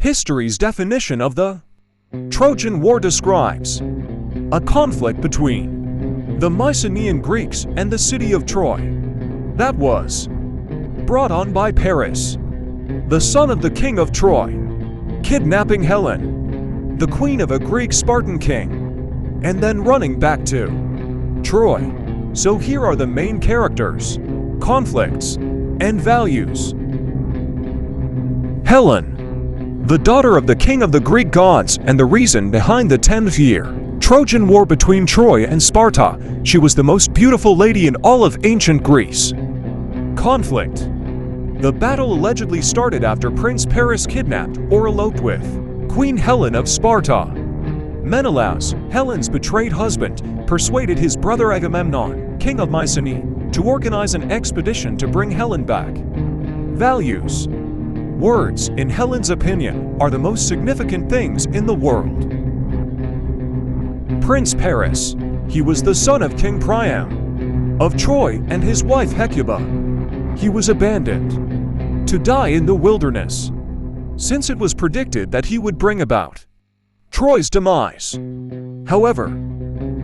History's definition of the Trojan War describes a conflict between the Mycenaean Greeks and the city of Troy that was brought on by Paris, the son of the king of Troy, kidnapping Helen, the queen of a Greek Spartan king, and then running back to Troy. So here are the main characters, conflicts, and values. Helen, the daughter of the king of the Greek gods and the reason behind the 10th year Trojan War between Troy and Sparta. She was the most beautiful lady in all of ancient Greece. Conflict. The battle allegedly started after Prince Paris kidnapped or eloped with Queen Helen of Sparta. Menelaus, Helen's betrayed husband, persuaded his brother Agamemnon, king of Mycenae, to organize an expedition to bring Helen back. Values. Words, in Helen's opinion, are the most significant things in the world. Prince Paris. He was the son of King Priam of Troy and his wife Hecuba. He was abandoned to die in the wilderness, since it was predicted that he would bring about Troy's demise. However,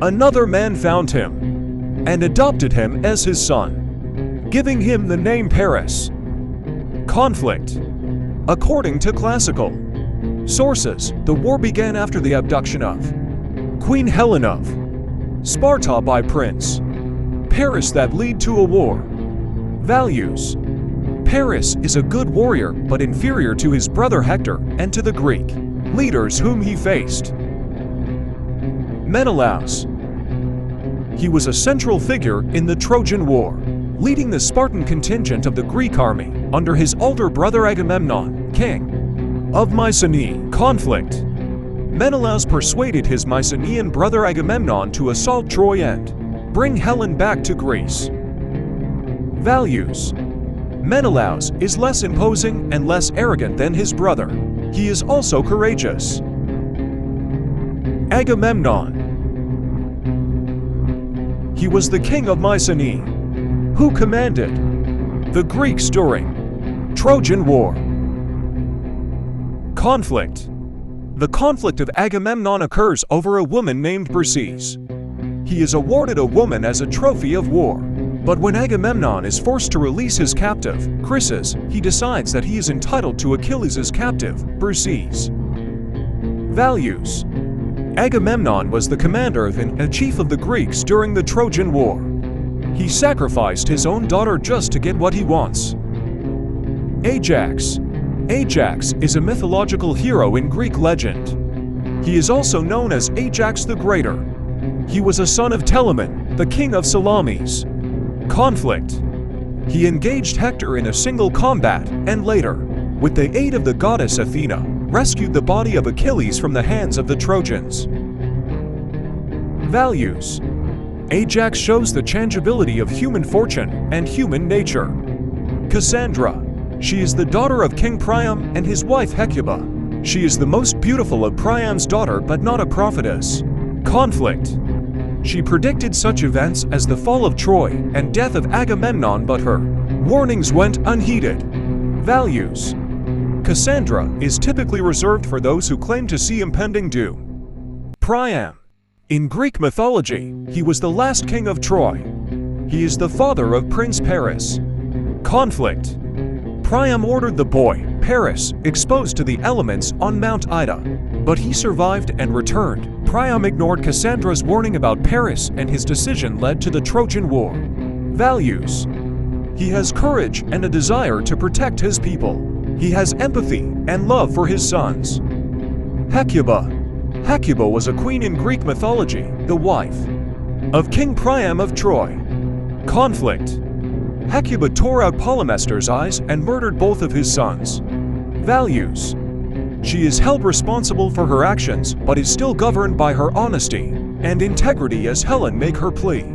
another man found him and adopted him as his son, giving him the name Paris. Conflict. According to classical sources, the war began after the abduction of Queen Helen of Sparta by Prince Paris that led to a war. Values. Paris is a good warrior but inferior to his brother Hector and to the Greek leaders whom he faced. Menelaus. He was a central figure in the Trojan War, leading the Spartan contingent of the Greek army under his older brother Agamemnon, king of Mycenae. Conflict. Menelaus persuaded his Mycenaean brother Agamemnon to assault Troy and bring Helen back to Greece. Values. Menelaus is less imposing and less arrogant than his brother. He is also courageous. Agamemnon. He was the king of Mycenae, who commanded the Greeks during Trojan War. Conflict. The conflict of Agamemnon occurs over a woman named Briseis. He is awarded a woman as a trophy of war. But when Agamemnon is forced to release his captive, Chryses, he decides that he is entitled to Achilles' captive, Briseis. Values. Agamemnon was the commander and a chief of the Greeks during the Trojan War. He sacrificed his own daughter just to get what he wants. Ajax. Ajax is a mythological hero in Greek legend. He is also known as Ajax the Greater. He was a son of Telamon, the king of Salamis. Conflict. He engaged Hector in a single combat and later, with the aid of the goddess Athena, rescued the body of Achilles from the hands of the Trojans. Values. Ajax shows the changeability of human fortune and human nature. Cassandra. She is the daughter of King Priam and his wife Hecuba. She is the most beautiful of Priam's daughter but not a prophetess. Conflict. She predicted such events as the fall of Troy and death of Agamemnon, but her warnings went unheeded. Values. Cassandra is typically reserved for those who claim to see impending doom. Priam. In Greek mythology, he was the last king of Troy. He is the father of Prince Paris. Conflict. Priam ordered the boy, Paris, exposed to the elements on Mount Ida, but he survived and returned. Priam ignored Cassandra's warning about Paris and his decision led to the Trojan War. Values. He has courage and a desire to protect his people. He has empathy and love for his sons. Hecuba. Hecuba was a queen in Greek mythology, the wife of King Priam of Troy. Conflict. Hecuba tore out Polymester's eyes and murdered both of his sons. Values. She is held responsible for her actions but is still governed by her honesty and integrity as Helen make her plea.